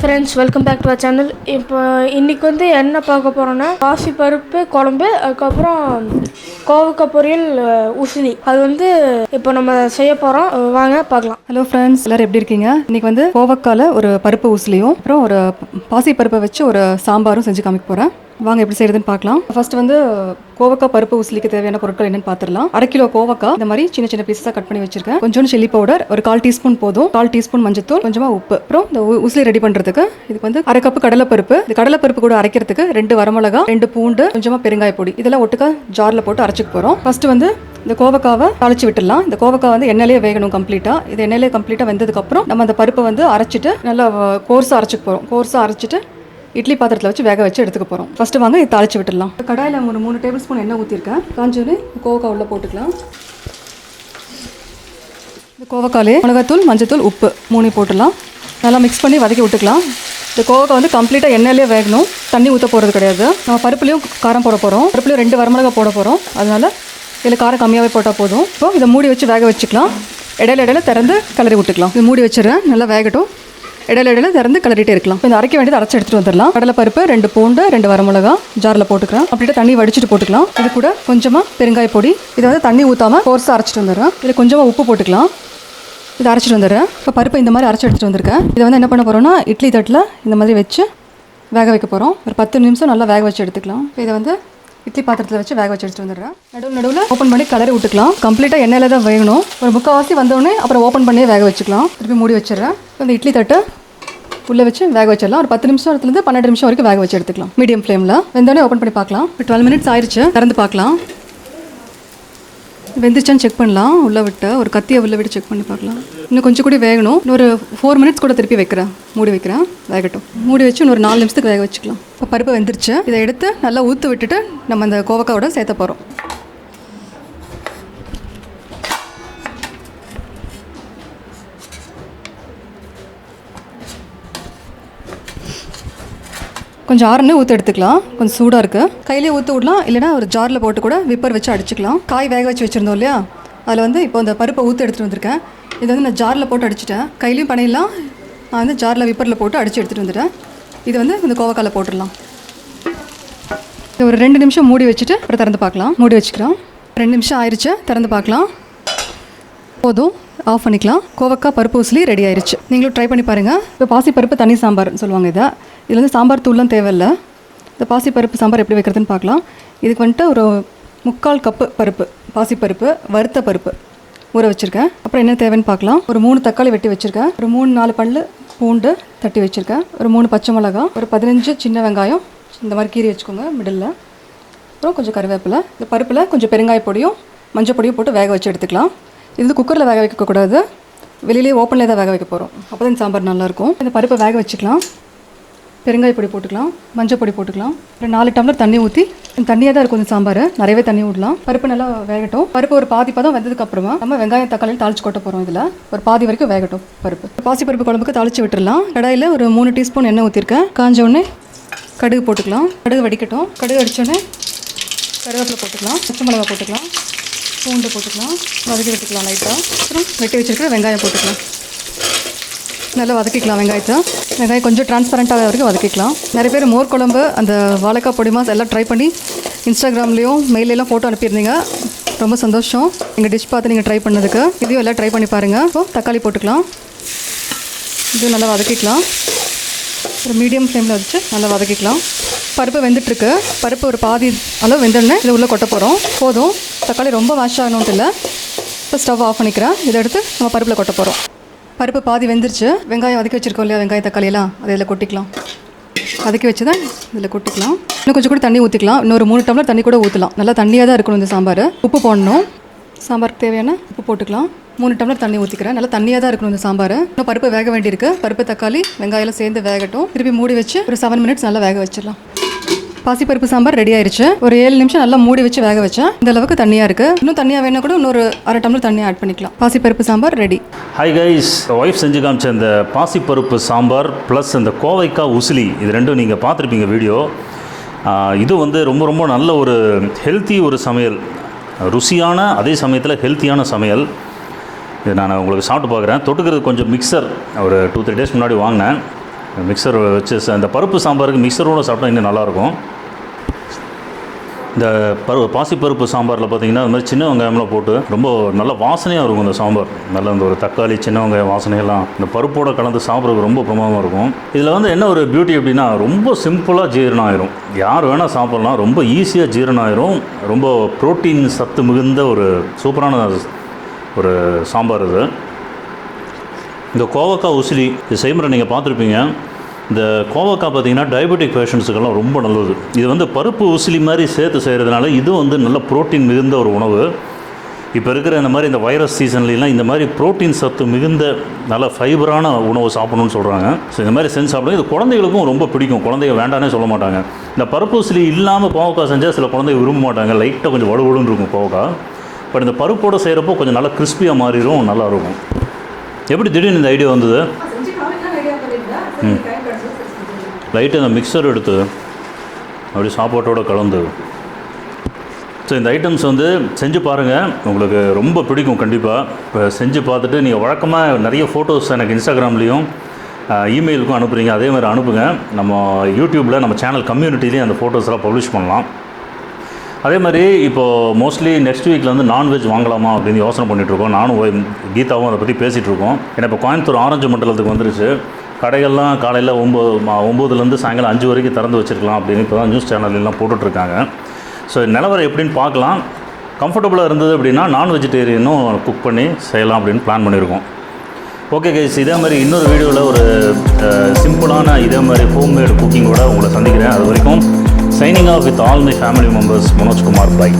Friends, welcome back to our channel. இப்போ இன்றைக்கி வந்து என்ன பார்க்க போகிறோன்னா பாசிப்பருப்பு குழம்பு, அதுக்கப்புறம் கோவக்காய் பொரியல், உசிலி. அது வந்து இப்போ நம்ம செய்ய போகிறோம். வாங்க பார்க்கலாம். ஹலோ ஃப்ரெண்ட்ஸ், எல்லோரும் எப்படி இருக்கீங்க? இன்றைக்கி வந்து கோவக்காயில் ஒரு பருப்பு உசிலியும் அப்புறம் ஒரு பாசிப்பருப்பை வச்சு ஒரு சாம்பாரும் செஞ்சு காமிக்க போகிறேன். வாங்க எப்படி செய்யறதுன்னு பார்க்கலாம். ஃபர்ஸ்ட் வந்து கோவக்காய் பருப்பு உசிலிக்கு தேவையான பொருட்கள் என்னன்னு பார்த்துடலாம். 1/2 கிலோ கோவக்காய் இந்த மாதிரி சின்ன சின்ன பீஸாக கட் பண்ணி வச்சிருக்கேன். கொஞ்சோண்டு சில்லி பவுடர், ஒரு 1/4 டீஸ்பூன் போதும். 1/4 டீஸ்பூன் மஞ்சத்தூள், கொஞ்சமா உப்பு. அப்புறம் இந்த உசிலி ரெடி பண்றதுக்கு இதுக்கு வந்து 1/2 கப் கடலைப்பருப்பு. இந்த கடலைப்பருப்பு கூட அரைக்கிறதுக்கு 2 வரமிளகா, 2 பூண்டு, கொஞ்சமா பெருங்காய பொடி. இதெல்லாம் ஒட்டுக்கா ஜார்ல போட்டு அரைச்சிக்க போறோம். ஃபர்ஸ்ட் வந்து இந்த கோவக்காவை தாளிச்சு விட்டுடலாம். இந்த கோவக்காய் வந்து எண்ணெயிலே வேகணும் கம்ப்ளீட்டா. இது எண்ணெயிலே கம்ப்ளீட்டா வெந்ததுக்கு அப்புறம் நம்ம அந்த பருப்பை வந்து அரைச்சிட்டு நல்லா கோர்ஸா அரைச்சிக்க போறோம். கோர்ஸா அரைச்சிட்டு இட்லி பாத்திரத்தில் வச்சு வேக வச்சு எடுத்துக்க போகிறோம். ஃபஸ்ட்டு வாங்க இது தாளிச்சு விட்டுடலாம். கடாயில் ஒரு 3 டேபிள் ஸ்பூன் எண்ணெய் ஊற்றிருக்கேன். காஞ்சோன்னு கோவக்காய் உள்ளே போட்டுக்கலாம். இந்த கோவக்காயிலே மிளகாத்தூள், மஞ்சத்தூள், உப்பு 3 போட்டுடலாம். நல்லா மிக்ஸ் பண்ணி வதக்கி விட்டுக்கலாம். இந்த கோவக்காய் வந்து கம்ப்ளீட்டாக எண்ணெயிலே வேகணும், தண்ணி ஊற்ற போகிறது கிடையாது. நம்ம பருப்புலையும் காரம் போட போகிறோம், பருப்புலையும் 2 வரமிளகா போட போகிறோம். அதனால் இதில் காரம் கம்மியாகவே போட்டால் போதும். இப்போ இதை மூடி வச்சு வேக வச்சுக்கலாம். இடையில திறந்து கிளறி விட்டுக்கலாம். இது மூடி வச்சுறேன், நல்லா வேகட்டும். இடையில திறந்து கிளறிட்டே இருக்கலாம். இந்த அரைக்க வேண்டியது அரைச்சி எடுத்துகிட்டு வந்துடலாம். கடலைப்பருப்பு, 2 பூண்டு, 2 வரமிளகா ஜாரில் போட்டுக்கிறேன். அப்படியே தண்ணி வடிச்சிட்டு போட்டுக்கலாம். இது கூட கொஞ்சமாக பெருங்காய பொடி. இதை வந்து தண்ணி ஊற்றாமல் கோர்ஸாக அரைச்சிட்டு வந்துடுறேன். இதில் கொஞ்சமாக உப்பு போட்டுக்கலாம். இதை அரைச்சிட்டு வந்துடுறேன். இப்போ பருப்பு இந்த மாதிரி அரைச்சி எடுத்துகிட்டு வந்திருக்கேன். இதை வந்து என்ன பண்ண போகிறோம்னா இட்லி தட்டில் இந்த மாதிரி வச்சு வேக வைக்க போகிறோம். ஒரு 10 நிமிஷம் நல்லா வேக வச்சு எடுத்துக்கலாம். இதை வந்து இட்லி பாத்திரத்தில் வச்சு வேக வச்சு எடுத்துகிட்டு வந்துடுறேன். நடுவில் ஓப்பன் பண்ணி கிளறி விட்டுக்கலாம். கம்ப்ளீட்டாக எண்ணெயில் தான் வேகணும். ஒரு 3/4 வந்தோடனே அப்புறம் ஓப்பன் பண்ணியே வேக வச்சுக்கலாம். திருப்பி மூடி வச்சிடுறேன். இந்த இட்லி தட்டை உள்ளே வச்சு வேக வச்சிடலாம். ஒரு 10 நிமிஷத்துலேருந்து 12 நிமிஷம் வரைக்கும் வேக வச்சு எடுத்துக்கலாம். மீடியம் ஃப்ளேமில் வெந்தோடனே ஓப்பன் பண்ணி பார்க்கலாம். இப்போ 12 மினிட்ஸ் ஆயிடுச்சு. திறந்து பார்க்கலாம். வெந்துச்சான்னு செக் பண்ணலாம். உள்ளே விட்டு ஒரு கத்தியை உள்ளே விட்டு செக் பண்ணி பார்க்கலாம். இன்னும் கொஞ்சம் கூட வேகணும். இன்னொரு 4 மினிட்ஸ் கூட திருப்பி வைக்கிறேன். மூடி வைக்கிறேன், வேகட்டும். மூடி வச்சு இன்னொரு 4 நிமிஷத்துக்கு வேக வச்சுக்கலாம். இப்போ பருப்பு வெந்துருச்சு. இதை எடுத்து நல்லா ஊற்று விட்டுட்டு நம்ம அந்த கோவக்காயோட சேர்த்த போகிறோம். கொஞ்சம் ஆறுன்னு ஊற்று எடுத்துக்கலாம். கொஞ்சம் சூடாக இருக்குது. கையிலே ஊற்று விடலாம், இல்லைனா ஒரு ஜாரில் போட்டு கூட விப்பர் வச்சு அடிச்சுக்கலாம். காய் வேக வச்சு வச்சுருந்தோம் இல்லையா, அதில் வந்து இப்போ இந்த பருப்பை ஊற்று எடுத்துகிட்டு வந்திருக்கேன். இதை வந்து நான் ஜாரில் போட்டு அடிச்சிட்டேன். கையிலையும் பண்ணிடலாம், நான் வந்து ஜாரில் விப்பரில் போட்டு அடித்து எடுத்துகிட்டு வந்துட்டேன். இது வந்து இந்த கோவக்காயில் போட்டுடலாம். ஒரு 2 நிமிஷம் மூடி வச்சுட்டு அப்புறம் திறந்து பார்க்கலாம். மூடி வச்சுக்கிறோம். 2 நிமிஷம் ஆயிடுச்சு. திறந்து பார்க்கலாம். போதும், ஆஃப் பண்ணிக்கலாம். கோவக்காய் பருப்பு உசிலி ரெடி ஆயிடுச்சு. நீங்களும் ட்ரை பண்ணி பாருங்கள். இப்போ பாசிப்பருப்பு தனி சாம்பார்னு சொல்லுவாங்க. இதில் வந்து சாம்பார் தூள்லாம் தேவையில்லை. இந்த பாசிப்பருப்பு சாம்பார் எப்படி வைக்கிறதுன்னு பார்க்கலாம். இதுக்கு வந்துட்டு ஒரு 3/4 கப்பு பருப்பு, பாசிப்பருப்பு, வறுத்த பருப்பு ஊற வச்சுருக்கேன். அப்புறம் என்ன தேவைன்னு பார்க்கலாம். ஒரு 3 தக்காளி வெட்டி வச்சுருக்கேன். ஒரு 3-4 பல்லு பூண்டு தட்டி வச்சுருக்கேன். ஒரு 3 பச்சை மிளகா, ஒரு 15 சின்ன வெங்காயம் இந்த மாதிரி கீறி வச்சுக்கோங்க மிடில். அப்புறம் கொஞ்சம் கருவேப்பிலை. இந்த பருப்பில் கொஞ்சம் பெருங்காய பொடியும் மஞ்சள் பொடியும் போட்டு வேக வச்சு எடுத்துக்கலாம். இது வந்து குக்கரில் வேக வைக்கக்கூடாது, வெளியிலேயே ஓப்பனில் தான் வேக வைக்க போகிறோம். அப்போ தான் சாம்பார் நல்லாயிருக்கும். இந்த பருப்பை வேக வச்சுக்கலாம். பெருங்காய பொடி போட்டுக்கலாம், மஞ்சள் பொடி போட்டுக்கலாம். ஒரு 4 டம்ளர் தண்ணி ஊற்றி, தண்ணியாக தான் இருக்கும் இந்த சாம்பார், நிறையவே தண்ணி விடலாம். பருப்பு நல்லா வேகட்டும். பருப்பு ஒரு பாதி பதம் வெந்ததுக்கப்புறமா நம்ம வெங்காயம் தக்காளி தாளிச்சு கொட்ட போகிறோம். இதில் ஒரு பாதி வரைக்கும் வேகட்டும் பருப்பு. பாசிப்பருப்பு குழம்புக்கு தாளிச்சு விட்டுடலாம். கடாயில் ஒரு 3 டீஸ்பூன் எண்ணெய் ஊற்றிருக்கேன். காஞ்சோடனே கடுகு போட்டுக்கலாம். கடுகு வடிக்கட்டும். கடுகு அடித்தோடனே கருவேப்பிலை போட்டுக்கலாம், பச்சை மிளகா போட்டுக்கலாம், பூண்டு போட்டுக்கலாம், வதக்கி விட்டுக்கலாம் லைட்டாக. அப்புறம் வெட்டி வச்சுருக்கிற வெங்காயம் போட்டுக்கலாம். நல்லா வதக்கிக்கலாம் வெங்காயத்தை. வெங்காயம் கொஞ்சம் டிரான்ஸ்பரண்ட்டாக வரைக்கும் வதக்கிக்கலாம். நிறைய பேர் மோர் குழம்பு, அந்த வாழைக்காய் பொடி மாஸ் எல்லாம் ட்ரை பண்ணி இன்ஸ்டாகிராம்லேயும் மெயிலெல்லாம் ஃபோட்டோ அனுப்பியிருந்தீங்க. ரொம்ப சந்தோஷம் எங்கள் டிஷ் பார்த்து நீங்கள் ட்ரை பண்ணதுக்கு. இதையும் எல்லாம் ட்ரை பண்ணி பாருங்கள். இப்போது தக்காளி போட்டுக்கலாம். இதுவும் நல்லா வதக்கிக்கலாம். ஒரு மீடியம் ஃப்ளேமில் வச்சு நல்லா வதக்கிக்கலாம். பருப்பு வெந்துட்டுருக்கு. பருப்பு ஒரு பாதி அளவு வெந்தோடனே இதை உள்ளே கொட்ட போகிறோம். போதும், தக்காளி ரொம்ப வாஷ் ஆகணும்ட்டு இல்லை. இப்போ ஸ்டவ் ஆஃப் பண்ணிக்கிறேன். இதை எடுத்து நம்ம பருப்பில் கொட்ட போகிறோம். பருப்பு பாதி வெந்துருச்சு. வெங்காயம் வதக்கி வச்சுருக்கோம் இல்லையா, வெங்காயம் தக்காளியெல்லாம் அதை இதில் கொட்டிக்கலாம். வதக்கி வச்சு தான் இதில் கொட்டிக்கலாம். இன்னும் கொஞ்சம் கூட தண்ணி ஊற்றிக்கலாம். இன்னொரு 3 டம்ளர் தண்ணி கூட ஊற்றலாம். நல்லா தண்ணியாக தான் இருக்கணும் இந்த சாம்பார். உப்பு போடணும். சாம்பாருக்கு தேவையான உப்பு போட்டுக்கலாம். 3 டம்ளர் தண்ணி ஊற்றிக்கிறேன். நல்லா தண்ணியாக தான் இருக்கணும் இந்த சாம்பார். இன்னும் பருப்பு வேக வேண்டியிருக்கு. பருப்பு தக்காளி வெங்காயம் சேர்ந்து வேகட்டும். திருப்பி மூடி வச்சு ஒரு 7 மினிட்ஸ் நல்லா வேக வச்சிடலாம். பாசிப்பருப்பு சாம்பார் ரெடி ஆயிடுச்சு. ஒரு 7 நிமிஷம் நல்லா மூடி வச்சு வேக வச்சேன். இந்த அளவுக்கு தண்ணியாக இருக்குது. இன்னும் தண்ணியாக வேணா கூட இன்னொரு 1/2 டம்ளர் தண்ணி ஆட் பண்ணிக்கலாம். பாசிப்பருப்பு sambar ready. Hi guys, wife செஞ்சு காமிச்ச இந்த பாசிப்பருப்பு சாம்பார் ப்ளஸ் இந்த கோவைக்காய் உசிலி, இது ரெண்டும் நீங்கள் பார்த்துருப்பீங்க வீடியோ. இது வந்து ரொம்ப ரொம்ப நல்ல ஒரு ஹெல்த்தி ஒரு சமையல், ருசியான அதே சமயத்தில் ஹெல்த்தியான சமையல். இது நான் உங்களுக்கு சாப்பிட்டு பார்க்குறேன். தொட்டுக்கிறது கொஞ்சம் மிக்சர் ஒரு 2-3 டேஸ் முன்னாடி வாங்கினேன். மிக்சர் வச்சு இந்த பருப்பு சாம்பாருக்கு மிக்சரோடு சாப்பிட்டா இன்னும் நல்லாயிருக்கும். இந்த பாசிப்பருப்பு சாம்பாரில் பார்த்திங்கன்னா அது மாதிரி சின்ன வெங்காயம்லாம் போட்டு ரொம்ப நல்ல வாசனையாக இருக்கும் இந்த சாம்பார். நல்ல அந்த ஒரு தக்காளி சின்ன வெங்காயம் வாசனையெல்லாம் இந்த பருப்போடு கலந்து சாப்பிட்றதுக்கு ரொம்ப பிரமாதமாக இருக்கும். இதில் வந்து என்ன ஒரு பியூட்டி அப்படின்னா ரொம்ப சிம்பிளாக ஜீரணம் ஆயிரும். யார் வேணால் சாப்பிட்லாம், ரொம்ப ஈஸியாக ஜீரணம் ஆயிரும். ரொம்ப ப்ரோட்டீன் சத்து மிகுந்த ஒரு சூப்பரான ஒரு சாம்பார் இது. இந்த கோவக்காய் உசிலி இது செய்முறை நீங்கள் பார்த்துருப்பீங்க. இந்த கோவக்காய் பார்த்திங்கன்னா டயபெட்டிக் பேஷண்ட்ஸுக்கெல்லாம் ரொம்ப நல்லது. இது வந்து பருப்பு உசிலி மாதிரி சேர்த்து செய்கிறதுனால இது வந்து நல்ல ப்ரோட்டீன் மிகுந்த ஒரு உணவு. இப்போ இருக்கிற இந்த மாதிரி இந்த வைரஸ் சீசன்லாம் இந்த மாதிரி ப்ரோட்டீன் சத்து மிகுந்த நல்ல ஃபைபரான உணவு சாப்பிடணும்னு சொல்கிறாங்க. ஸோ இந்த மாதிரி செஞ்சு சாப்பிடுங்க. இது குழந்தைகளுக்கும் ரொம்ப பிடிக்கும். குழந்தைங்க வேண்டானே சொல்ல மாட்டாங்க. இந்த பருப்பு உசிலி இல்லாமல் கோவக்காய் செஞ்சால் சில குழந்தைங்க விரும்ப மாட்டாங்க. லைட்டாக கொஞ்சம் வலுவலுன்னு இருக்கும் கோவக்காய். பட் இந்த பருப்போடு செய்கிறப்போ கொஞ்சம் நல்லா கிறிஸ்பியாக மாறிடும், நல்லாயிருக்கும். எப்படி திடீர்னு இந்த ஐடியா வந்தது? லைட்டாக இந்த மிக்சர் எடுத்து அப்படி சாப்பாட்டோடு கலந்து. ஸோ இந்த ஐட்டம்ஸ் வந்து செஞ்சு பாருங்கள், உங்களுக்கு ரொம்ப பிடிக்கும் கண்டிப்பாக. இப்போ செஞ்சு பார்த்துட்டு நீங்கள் வழக்கமாக நிறைய ஃபோட்டோஸ் எனக்கு இன்ஸ்டாகிராம்லேயும் இமெயிலுக்கும் அனுப்புகிறீங்க. அதே மாதிரி அனுப்புங்க. நம்ம யூடியூப்பில் நம்ம சேனல் கம்யூனிட்டிலையும் அந்த ஃபோட்டோஸ்லாம் பப்ளிஷ் பண்ணலாம். அதே மாதிரி இப்போது மோஸ்ட்லி நெக்ஸ்ட் வீக்கில் வந்து நான்வெஜ் வாங்கலாமா அப்படின்னு யோசனை பண்ணிகிட்ருக்கோம். நானும் கீதாவும் அதை பற்றி பேசிகிட்ருக்கோம். ஏன்னா இப்போ கோயம்புத்தூர் ஆரஞ்சு மண்டலத்துக்கு வந்துருச்சு. கடைகள்லாம் காலையில் 9 சாயங்காலம் 5 வரைக்கும் திறந்து வச்சுருக்கலாம் அப்படின்னு இப்போ தான் நியூஸ் சேனல்லாம் போட்டுட்ருக்காங்க. ஸோ நிலவரம் எப்படின்னு பார்க்கலாம். கம்ஃபர்டபுளாக இருந்தது அப்படின்னா நான் வெஜிடேரியனும் குக் பண்ணி செய்யலாம் அப்படின்னு பிளான் பண்ணியிருக்கோம். ஓகே கைஸ், இதே மாதிரி இன்னொரு வீடியோவில் ஒரு சிம்பிளான இதே மாதிரி ஹோம்மேட் குக்கிங்கோட உங்களை சந்திக்கிறேன். அது வரைக்கும் signing off with all my family members, Manojkumar. By.